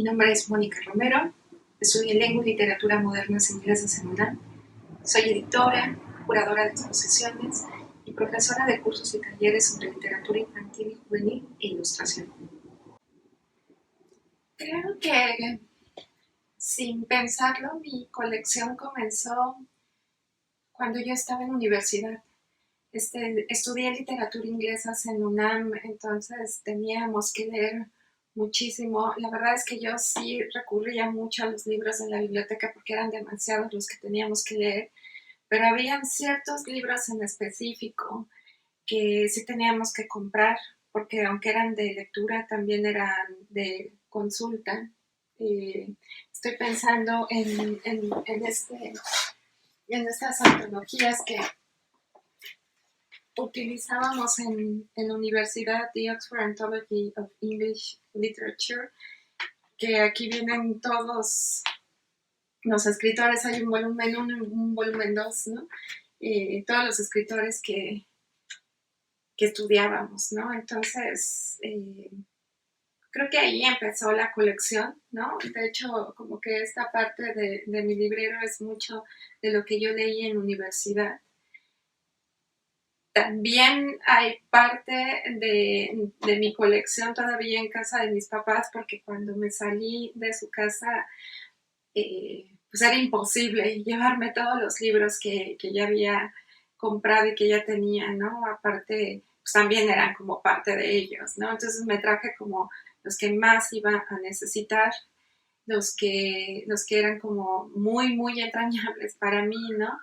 nombre es Mónica Romero, estudié Lengua y Literatura Modernas Inglesas en UNAM. Soy editora, curadora de exposiciones y profesora de cursos y talleres sobre literatura infantil y juvenil e ilustración. Creo que sin pensarlo, mi colección comenzó cuando yo estaba en universidad. Estudié literatura inglesa en UNAM, entonces teníamos que leer muchísimo. La verdad es que yo sí recurría mucho a los libros en la biblioteca porque eran demasiados los que teníamos que leer, pero habían ciertos libros en específico que sí teníamos que comprar, porque aunque eran de lectura, también eran de consulta. Estoy pensando en estas antologías que utilizábamos en la universidad, The Oxford Anthology of English Literature, que aquí vienen todos los escritores, hay un volumen 1 y un volumen 2, ¿no? Todos los escritores que estudiábamos, ¿no? Entonces, creo que ahí empezó la colección, ¿no? De hecho, como que esta parte de mi librero es mucho de lo que yo leí en universidad. También hay parte de mi colección todavía en casa de mis papás, porque cuando me salí de su casa, pues era imposible llevarme todos los libros que ya había comprado y que ya tenía, ¿no? Aparte, pues también eran como parte de ellos, ¿no? Entonces me traje como los que más iba a necesitar, los que eran como muy, muy entrañables para mí, ¿no?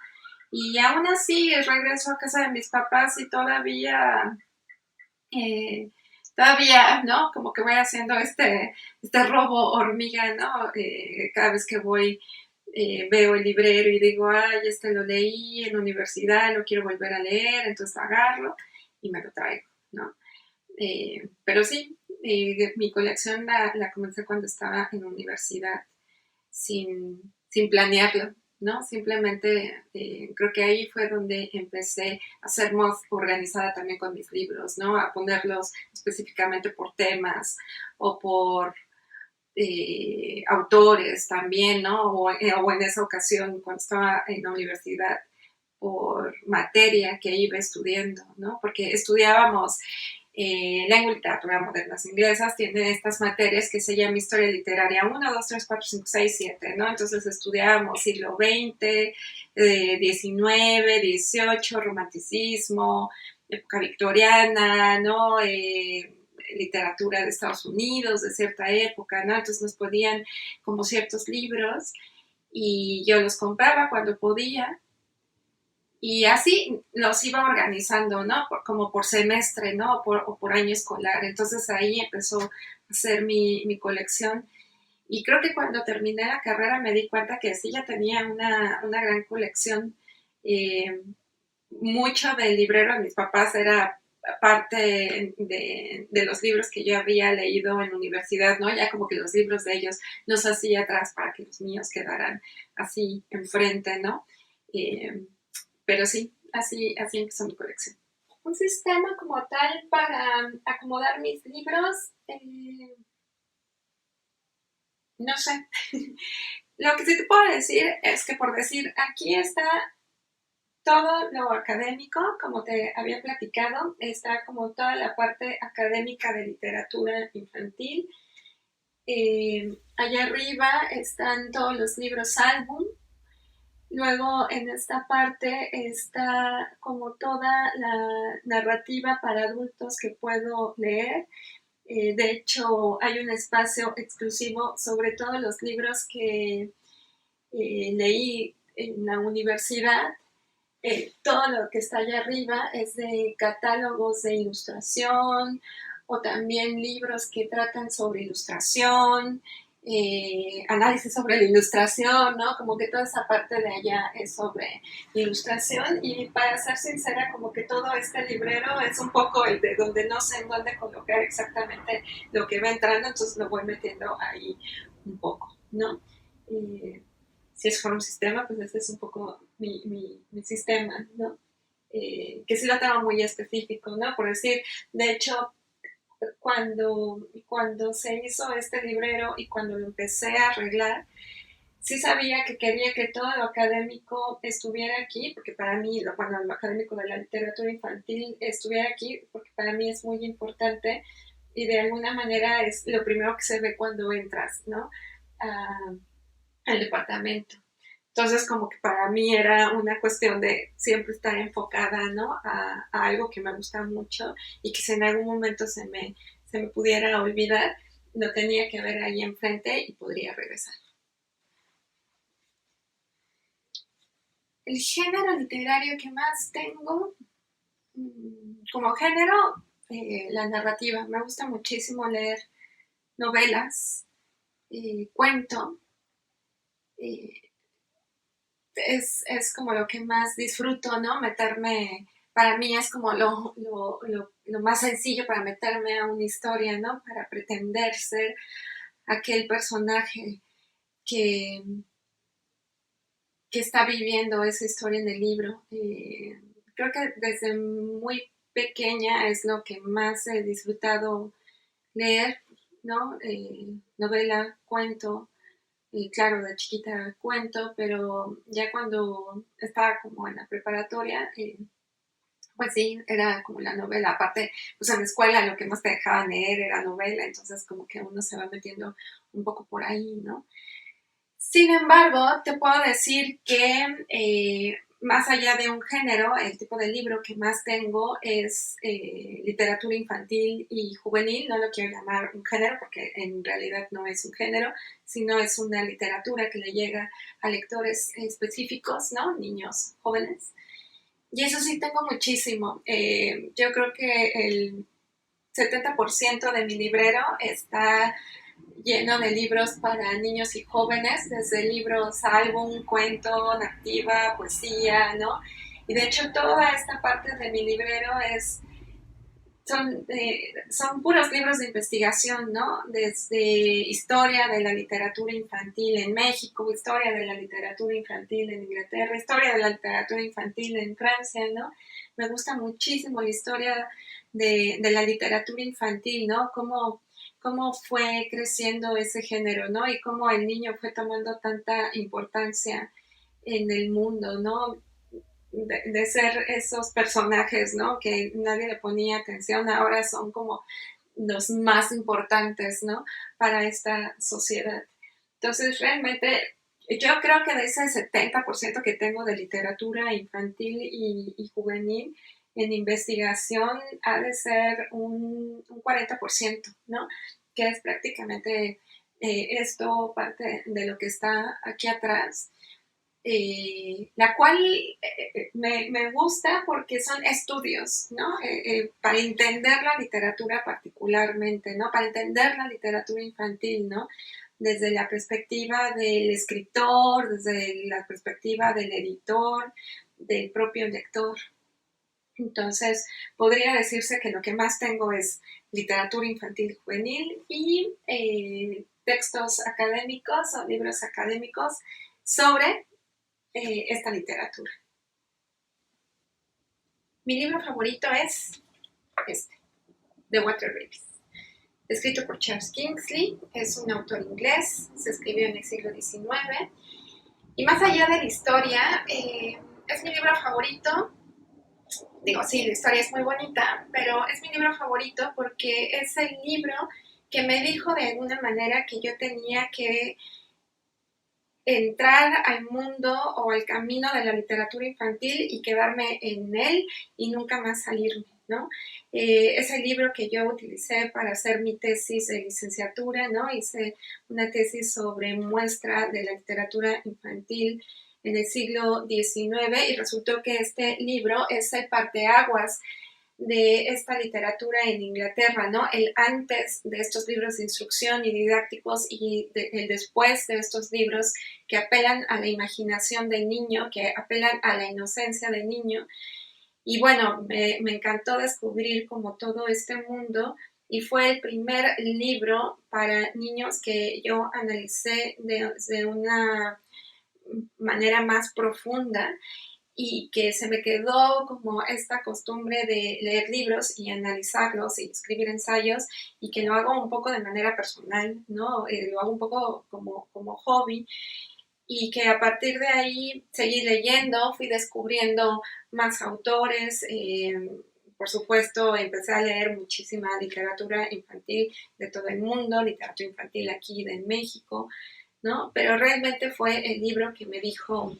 Y aún así regreso a casa de mis papás y eh, todavía, ¿no? Como que voy haciendo este robo hormiga, ¿no? Cada vez que voy, veo el librero y digo, ay, lo leí en la universidad, lo quiero volver a leer, entonces agarro y me lo traigo, ¿no? Pero sí, mi colección la comencé cuando estaba en la universidad, sin planearlo, ¿no? Simplemente creo que ahí fue donde empecé a ser más organizada también con mis libros, ¿no? A ponerlos específicamente por temas o por autores también, ¿no? O en esa ocasión, cuando estaba en la universidad, por materia que iba estudiando, ¿no? Porque estudiábamos lengua y literatura modernas inglesas, tiene estas materias que se llama historia literaria 1, 2, 3, 4, 5, 6, 7, ¿no? Entonces estudiábamos siglo XX, XIX, XVIII, romanticismo, época victoriana, ¿no? Literatura de Estados Unidos de cierta época, ¿no? Entonces nos podían como ciertos libros y yo los compraba cuando podía y así los iba organizando, ¿no? Como por semestre, ¿no? O por año escolar. Entonces ahí empezó a ser mi colección. Y creo que cuando terminé la carrera me di cuenta que sí ya tenía una gran colección. Eh, Mucho del librero de mis papás era parte de los libros que yo había leído en la universidad, ¿no? Ya como que los libros de ellos los hacía atrás para que los míos quedaran así enfrente, ¿no? Eh, pero sí, así empezó mi colección. Un sistema como tal para acomodar mis libros, no sé. Lo que sí te puedo decir es que por decir, aquí está todo lo académico, como te había platicado, está como toda la parte académica de literatura infantil. Allá arriba están todos los libros álbum. Luego en esta parte está como toda la narrativa para adultos que puedo leer. De hecho, hay un espacio exclusivo sobre todos los libros que leí en la universidad. Todo lo que está allá arriba es de catálogos de ilustración o también libros que tratan sobre ilustración, análisis sobre la ilustración, ¿no? Como que toda esa parte de allá es sobre ilustración y para ser sincera, como que todo este librero es un poco el de donde no sé en dónde colocar exactamente lo que va entrando, entonces lo voy metiendo ahí un poco, ¿no? Si es por un sistema, pues ese es un poco mi sistema, ¿no? Que sí lo tengo muy específico, ¿no? Por decir, de hecho, cuando se hizo este librero y cuando lo empecé a arreglar, sí sabía que quería que todo lo académico estuviera aquí, porque para mí, bueno, lo académico de la literatura infantil estuviera aquí, porque para mí es muy importante y de alguna manera es lo primero que se ve cuando entras, ¿no? A, al departamento. Entonces, como que para mí era una cuestión de siempre estar enfocada, ¿no? A algo que me gusta mucho y que si en algún momento se me pudiera olvidar, lo tenía que ver ahí enfrente y podría regresar. El género literario que más tengo, como género, la narrativa. Me gusta muchísimo leer novelas, cuento. Eh, es como lo que más disfruto, ¿no? Meterme, para mí es como lo más sencillo para meterme a una historia, ¿no? Para pretender ser aquel personaje que, que está viviendo esa historia en el libro. Creo que desde muy pequeña es lo que más he disfrutado leer, ¿no? Novela, cuento, y claro, de chiquita cuento, pero ya cuando estaba como en la preparatoria, pues sí, era como la novela. Aparte, pues en la escuela lo que más te dejaban leer era novela, entonces como que uno se va metiendo un poco por ahí, ¿no? Sin embargo, te puedo decir que más allá de un género, el tipo de libro que más tengo es literatura infantil y juvenil. No lo quiero llamar un género porque en realidad no es un género, sino es una literatura que le llega a lectores específicos, ¿no? Niños, jóvenes. Y eso sí tengo muchísimo. Yo creo que el 70% de mi librero está lleno de libros para niños y jóvenes, desde libros, álbum, cuento, narrativa, poesía, ¿no? Y de hecho toda esta parte de mi librero son puros libros de investigación, ¿no? Desde historia de la literatura infantil en México, historia de la literatura infantil en Inglaterra, historia de la literatura infantil en Francia, ¿no? Me gusta muchísimo la historia de la literatura infantil, ¿no? Cómo fue creciendo ese género, ¿no? Y cómo el niño fue tomando tanta importancia en el mundo, ¿no? De ser esos personajes, ¿no? Que nadie le ponía atención, ahora son como los más importantes, ¿no? Para esta sociedad. Entonces, realmente, yo creo que de ese 70% que tengo de literatura infantil y juvenil, en investigación ha de ser un 40%, ¿no? Que es prácticamente esto parte de lo que está aquí atrás, la cual me gusta porque son estudios, ¿no? Para entender la literatura particularmente, ¿no? Para entender la literatura infantil, ¿no? Desde la perspectiva del escritor, desde la perspectiva del editor, del propio lector. Entonces, podría decirse que lo que más tengo es literatura infantil y juvenil y textos académicos o libros académicos sobre esta literatura. Mi libro favorito es este, The Water Babies, escrito por Charles Kingsley. Es un autor inglés, se escribió en el siglo XIX. Y más allá de la historia, es mi libro favorito. Digo, sí, la historia es muy bonita, pero es mi libro favorito porque es el libro que me dijo de alguna manera que yo tenía que entrar al mundo o al camino de la literatura infantil y quedarme en él y nunca más salirme, ¿no? Es el libro que yo utilicé para hacer mi tesis de licenciatura, ¿no? Hice una tesis sobre muestra de la literatura infantil en el siglo XIX y resultó que este libro es el parteaguas de esta literatura en Inglaterra, ¿no? El antes de estos libros de instrucción y didácticos y el después de estos libros que apelan a la imaginación del niño, que apelan a la inocencia del niño. Y bueno, me encantó descubrir como todo este mundo y fue el primer libro para niños que yo analicé de una manera más profunda y que se me quedó como esta costumbre de leer libros y analizarlos y escribir ensayos y que lo hago un poco de manera personal, ¿no? Lo hago un poco como hobby y que a partir de ahí seguí leyendo, fui descubriendo más autores, por supuesto empecé a leer muchísima literatura infantil de todo el mundo, literatura infantil aquí de México, ¿no? Pero realmente fue el libro que me dijo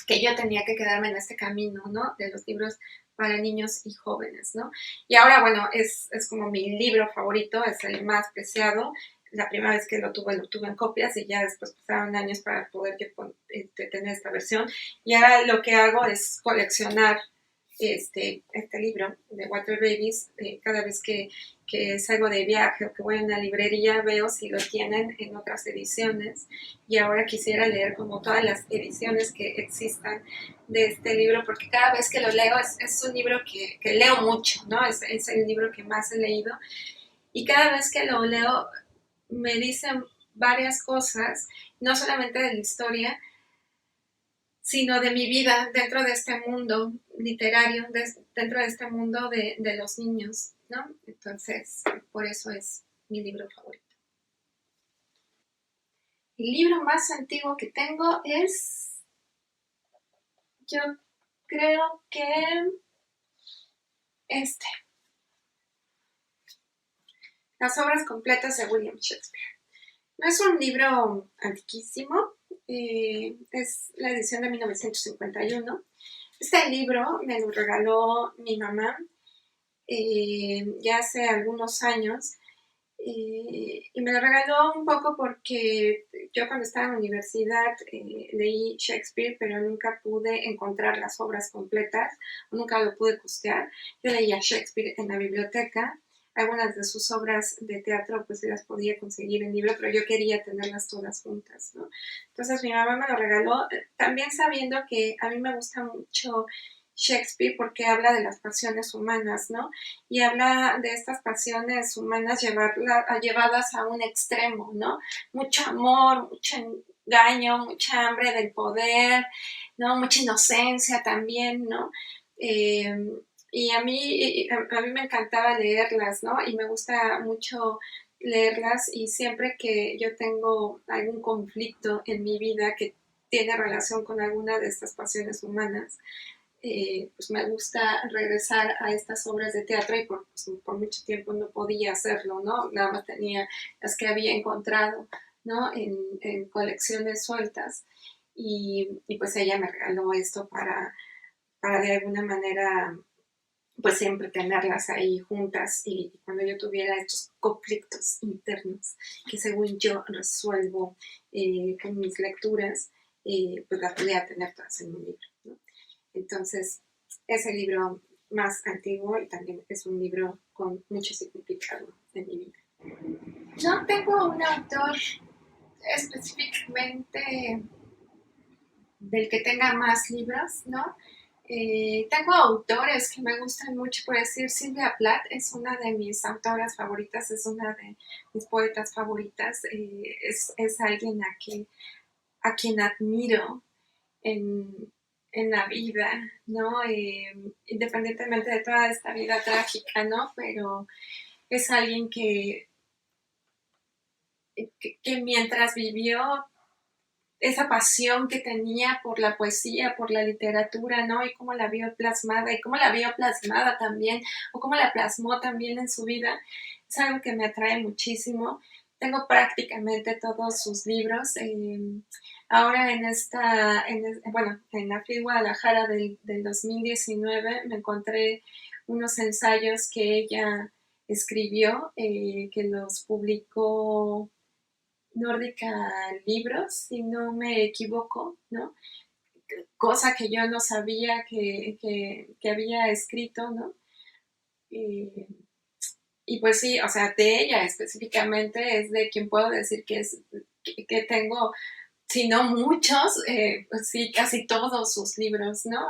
que yo tenía que quedarme en este camino, ¿no? De los libros para niños y jóvenes, ¿no? Y ahora, bueno, es como mi libro favorito, es el más preciado. La primera vez que lo tuve en copias y ya después pasaron años para poder tener esta versión. Y ahora lo que hago es coleccionar este libro de Water Babies. Cada vez que salgo de viaje o que voy a una librería veo si lo tienen en otras ediciones y ahora quisiera leer como todas las ediciones que existan de este libro porque cada vez que lo leo es un libro que leo mucho, ¿no? Es el libro que más he leído y cada vez que lo leo me dicen varias cosas, no solamente de la historia, sino de mi vida dentro de este mundo literario, dentro de este mundo de los niños, ¿no? Entonces, por eso es mi libro favorito. El libro más antiguo que tengo es, yo creo que este, Las obras completas de William Shakespeare. No es un libro antiquísimo, es la edición de 1951. Este libro me lo regaló mi mamá ya hace algunos años y me lo regaló un poco porque yo cuando estaba en la universidad leí Shakespeare, pero nunca pude encontrar las obras completas, nunca lo pude costear. Yo leía Shakespeare en la biblioteca, algunas de sus obras de teatro pues las podía conseguir en libro, pero yo quería tenerlas todas juntas, ¿no? Entonces mi mamá me lo regaló, también sabiendo que a mí me gusta mucho Shakespeare porque habla de las pasiones humanas, ¿no? Y habla de estas pasiones humanas llevadas a un extremo, ¿no? Mucho amor, mucho engaño, mucha hambre del poder, ¿no? Mucha inocencia también, ¿no? Eh, y a mí me encantaba leerlas, ¿no? Y me gusta mucho leerlas y siempre que yo tengo algún conflicto en mi vida que tiene relación con alguna de estas pasiones humanas, pues me gusta regresar a estas obras de teatro y por mucho tiempo no podía hacerlo, ¿no? Nada más tenía las que había encontrado, ¿no? En colecciones sueltas y pues ella me regaló esto para de alguna manera pues siempre tenerlas ahí juntas y cuando yo tuviera estos conflictos internos que según yo resuelvo con mis lecturas, pues las podía tener todas en un libro, ¿no? Entonces, es el libro más antiguo y también es un libro con mucho significado en mi vida. No tengo un autor específicamente del que tenga más libros, ¿no? Tengo autores que me gustan mucho, por decir, Sylvia Plath es una de mis autoras favoritas, es una de mis poetas favoritas, es alguien a quien admiro en la vida, ¿no? Independientemente de toda esta vida trágica, ¿no? Pero es alguien que mientras vivió esa pasión que tenía por la poesía, por la literatura, ¿no? Y cómo la vio plasmada y cómo la vio plasmada también, o cómo la plasmó también en su vida, es algo que me atrae muchísimo. Tengo prácticamente todos sus libros. Ahora en la FIL Guadalajara del 2019 me encontré unos ensayos que ella escribió, que los publicó Nórdica Libros, si no me equivoco, ¿no? Cosa que yo no sabía que había escrito, ¿no? Eh, y pues sí, o sea, de ella específicamente es de quien puedo decir que tengo, si no muchos, pues sí, casi todos sus libros, ¿no?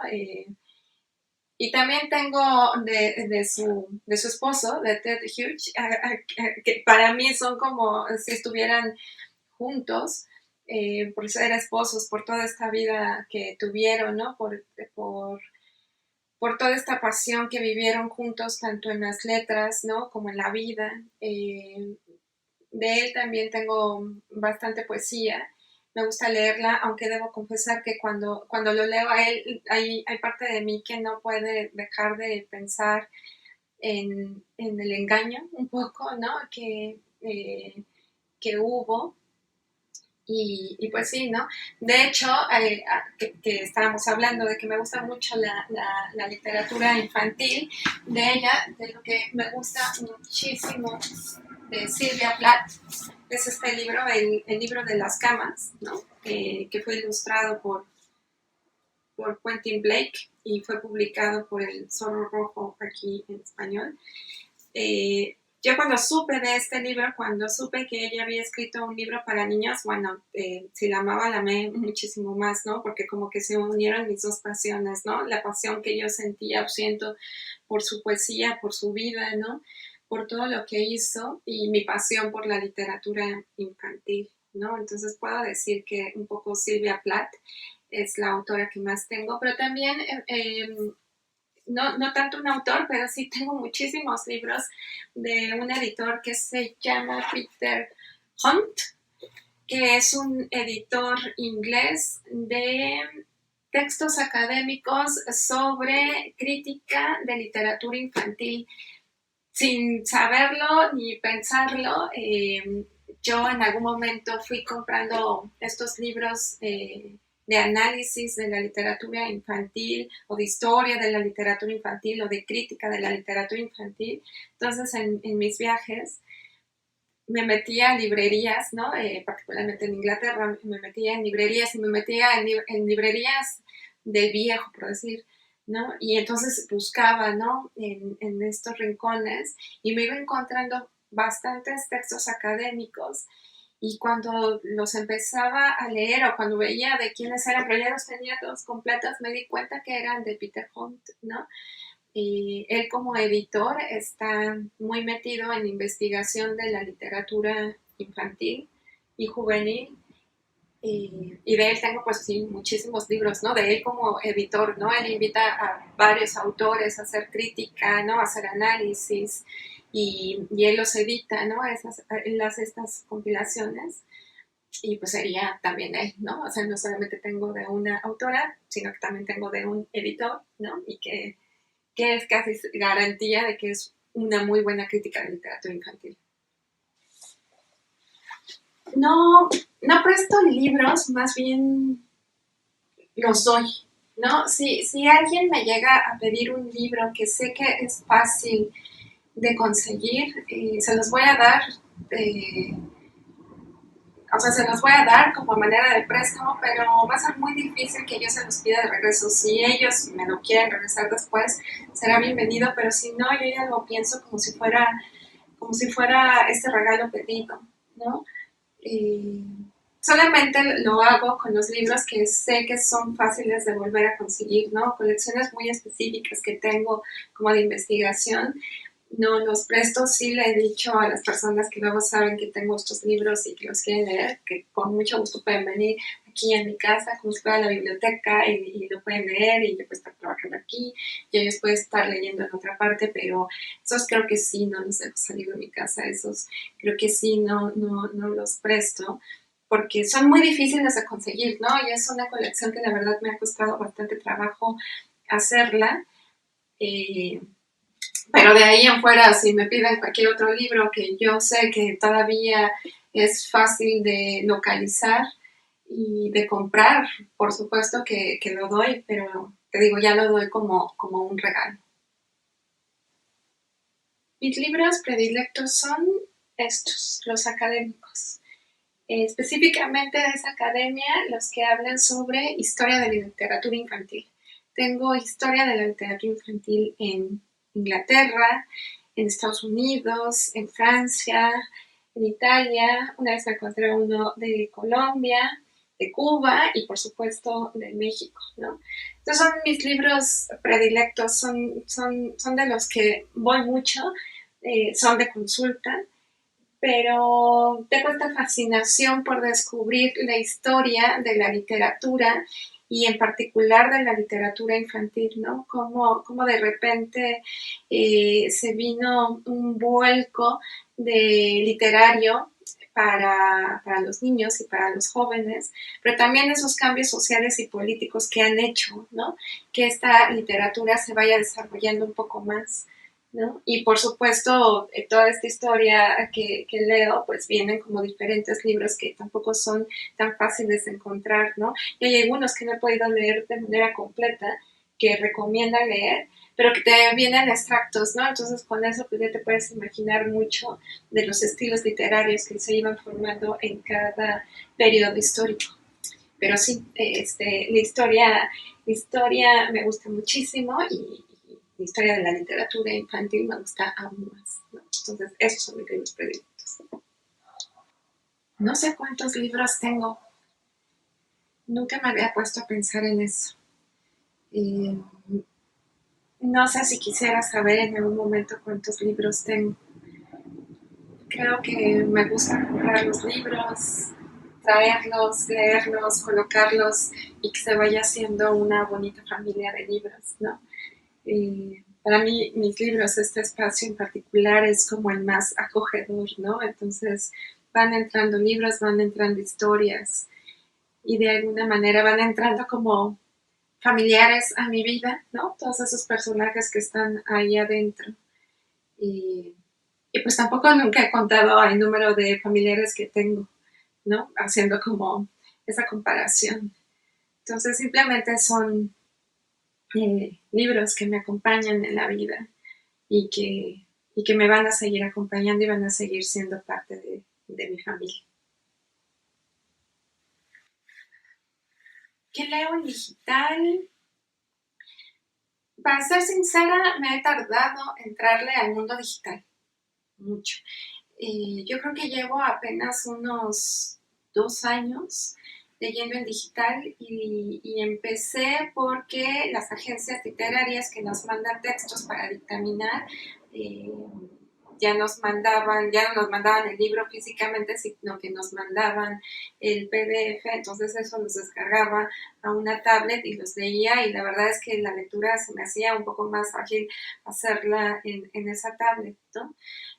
Y también tengo de su esposo, de Ted Hughes, que para mí son como si estuvieran juntos. por ser esposos, por toda esta vida que tuvieron, ¿no? Por toda esta pasión que vivieron juntos, tanto en las letras, ¿no? Como en la vida. De él también tengo bastante poesía. Me gusta leerla, aunque debo confesar que cuando lo leo a él, hay parte de mí que no puede dejar de pensar en el engaño un poco, ¿no? Que hubo. Pues sí, ¿no? De hecho, que estábamos hablando de que me gusta mucho la literatura infantil, de ella, de lo que me gusta muchísimo de Sylvia Plath, es este libro, el libro de las camas, ¿no? Que fue ilustrado por Quentin Blake y fue publicado por El Zorro Rojo aquí en español. Yo cuando supe de este libro, cuando supe que ella había escrito un libro para niños, bueno, si la amaba, la amé muchísimo más, ¿no? Porque como que se unieron mis dos pasiones, ¿no? La pasión que yo sentía o siento por su poesía, por su vida, ¿no? Por todo lo que hizo y mi pasión por la literatura infantil, ¿no? Entonces puedo decir que un poco Sylvia Plath es la autora que más tengo, pero también no tanto un autor, pero sí tengo muchísimos libros de un editor que se llama Peter Hunt, que es un editor inglés de textos académicos sobre crítica de literatura infantil. Sin saberlo ni pensarlo, yo en algún momento fui comprando estos libros de análisis de la literatura infantil o de historia de la literatura infantil o de crítica de la literatura infantil. Entonces, en mis viajes me metía a librerías, ¿no? Particularmente en Inglaterra, me metía en librerías y me metía en librerías del viejo, por decir, ¿no? Y entonces buscaba, ¿no? En estos rincones y me iba encontrando bastantes textos académicos y cuando los empezaba a leer o cuando veía de quiénes eran, pero ya los tenía todos completos, me di cuenta que eran de Peter Hunt, ¿no? Y él como editor está muy metido en investigación de la literatura infantil y juvenil. Y de él tengo pues sí muchísimos libros, ¿no? De él como editor, ¿no? Él invita a varios autores a hacer crítica, ¿no? A hacer análisis y él los edita, ¿no? Él hace estas compilaciones y pues sería también él, ¿no? O sea, no solamente tengo de una autora, sino que también tengo de un editor, ¿no? Y que es casi garantía de que es una muy buena crítica de literatura infantil. No, no presto libros, más bien los doy, ¿no? Si alguien me llega a pedir un libro que sé que es fácil de conseguir, se los voy a dar, eh, o sea, se los voy a dar como manera de préstamo, pero va a ser muy difícil que yo se los pida de regreso. Si ellos me lo quieren regresar después, será bienvenido, pero si no, yo ya lo pienso como si fuera este regalo pedido, ¿no? Y solamente lo hago con los libros que sé que son fáciles de volver a conseguir, ¿no? Colecciones muy específicas que tengo como de investigación. No los presto, sí le he dicho a las personas que luego saben que tengo estos libros y que los quieren leer, que con mucho gusto pueden venir aquí en mi casa, como si fuera la biblioteca y lo pueden leer y yo puedo estar trabajando aquí y ellos pueden estar leyendo en otra parte, pero esos creo que sí, no los dejo salir de mi casa, esos creo que sí, no los presto porque son muy difíciles de conseguir, ¿no? Y es una colección que la verdad me ha costado bastante trabajo hacerla. Eh, pero de ahí en fuera, si me piden cualquier otro libro que yo sé que todavía es fácil de localizar y de comprar, por supuesto que lo doy, pero te digo, ya lo doy como un regalo. Mis libros predilectos son estos, los académicos. Específicamente de esa academia, los que hablan sobre historia de la literatura infantil. Tengo historia de la literatura infantil en Inglaterra, en Estados Unidos, en Francia, en Italia. Una vez me encontré uno de Colombia, de Cuba y por supuesto de México, ¿no? Entonces son mis libros predilectos, son de los que voy mucho, son de consulta pero tengo esta fascinación por descubrir la historia de la literatura y en particular de la literatura infantil, ¿no? Cómo de repente se vino un vuelco de literario para los niños y para los jóvenes, pero también esos cambios sociales y políticos que han hecho, ¿no? Que esta literatura se vaya desarrollando un poco más. ¿No? Y por supuesto, toda esta historia que leo, pues vienen como diferentes libros que tampoco son tan fáciles de encontrar, ¿no? Y hay algunos que no he podido leer de manera completa, que recomiendan leer, pero que te vienen extractos, ¿no? Entonces con eso pues ya te puedes imaginar mucho de los estilos literarios que se iban formando en cada periodo histórico. Pero sí, la historia me gusta muchísimo y la historia de la literatura infantil me gusta aún más, ¿no? Entonces, esos son mis libros predilectos. No sé cuántos libros tengo, nunca me había puesto a pensar en eso. Y no sé si quisiera saber en algún momento cuántos libros tengo. Creo que me gusta comprar los libros, traerlos, leerlos, colocarlos y que se vaya haciendo una bonita familia de libros, ¿no? Para mí, mis libros, este espacio en particular es como el más acogedor, ¿no? Entonces van entrando libros, van entrando historias y de alguna manera van entrando como familiares a mi vida, ¿no? Todos esos personajes que están ahí adentro. Y, y pues tampoco nunca he contado el número de familiares que tengo, ¿no? Haciendo como esa comparación. Entonces simplemente son libros que me acompañan en la vida y y que me van a seguir acompañando y van a seguir siendo parte de mi familia. ¿Qué leo en digital? Para ser sincera, me he tardado en entrarle al mundo digital mucho. Yo creo que llevo apenas unos 2 años leyendo en digital y empecé porque las agencias literarias que nos mandan textos para dictaminar eh, ya no nos mandaban el libro físicamente, sino que nos mandaban el PDF, entonces eso los descargaba a una tablet y los leía y la verdad es que la lectura se me hacía un poco más fácil hacerla en esa tablet, ¿no?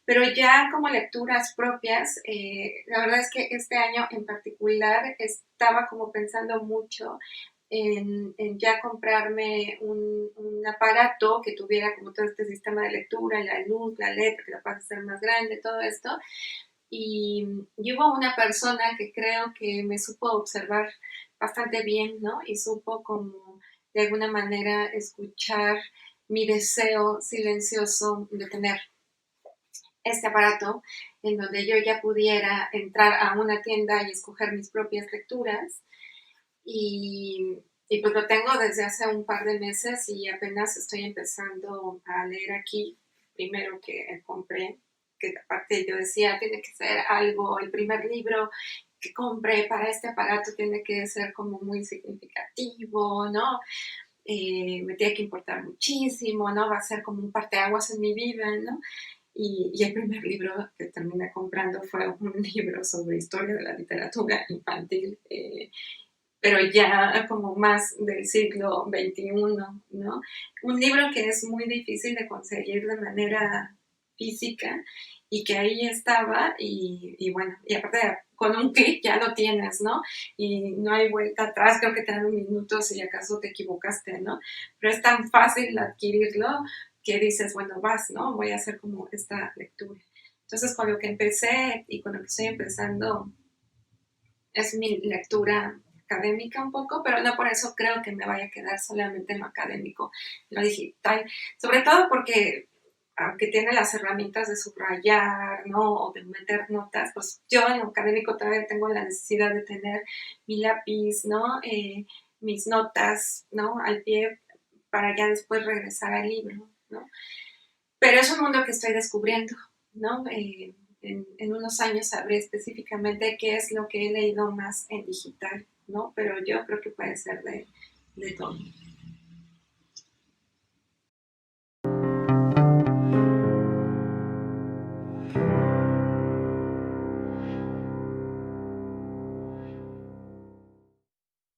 Pero ya como lecturas propias, la verdad es que este año en particular estaba como pensando mucho en ya comprarme un aparato que tuviera como todo este sistema de lectura, la luz, la letra, que la pueda hacer más grande, todo esto. Y hubo una persona que creo que me supo observar bastante bien, ¿no? Y supo como de alguna manera escuchar mi deseo silencioso de tener este aparato en donde yo ya pudiera entrar a una tienda y escoger mis propias lecturas. Y pues lo tengo desde hace un par de meses y apenas estoy empezando a leer aquí. Primero que compré, que aparte yo decía, tiene que ser algo, el primer libro que compré para este aparato tiene que ser como muy significativo, ¿no? Me tiene que importar muchísimo, ¿no? Va a ser como un parteaguas en mi vida, ¿no? Y el primer libro que terminé comprando fue un libro sobre historia de la literatura infantil, pero ya como más del siglo XXI, ¿no? Un libro que es muy difícil de conseguir de manera física y que ahí estaba y bueno, y aparte con un clic ya lo tienes, ¿no? Y no hay vuelta atrás, creo que te dan un minuto si acaso te equivocaste, ¿no? Pero es tan fácil adquirirlo que dices, bueno, vas, ¿no? Voy a hacer como esta lectura. Entonces, con lo que empecé y con lo que estoy empezando es mi lectura académica un poco, pero no por eso creo que me vaya a quedar solamente en lo académico, en lo digital, sobre todo porque aunque tiene las herramientas de subrayar, ¿no? O de meter notas, pues yo en lo académico todavía tengo la necesidad de tener mi lápiz, ¿no? Mis notas, ¿no? Al pie para ya después regresar al libro, ¿no? Pero es un mundo que estoy descubriendo, ¿no? En unos años sabré específicamente qué es lo que he leído más en digital, ¿no? Pero yo creo que puede ser de todo.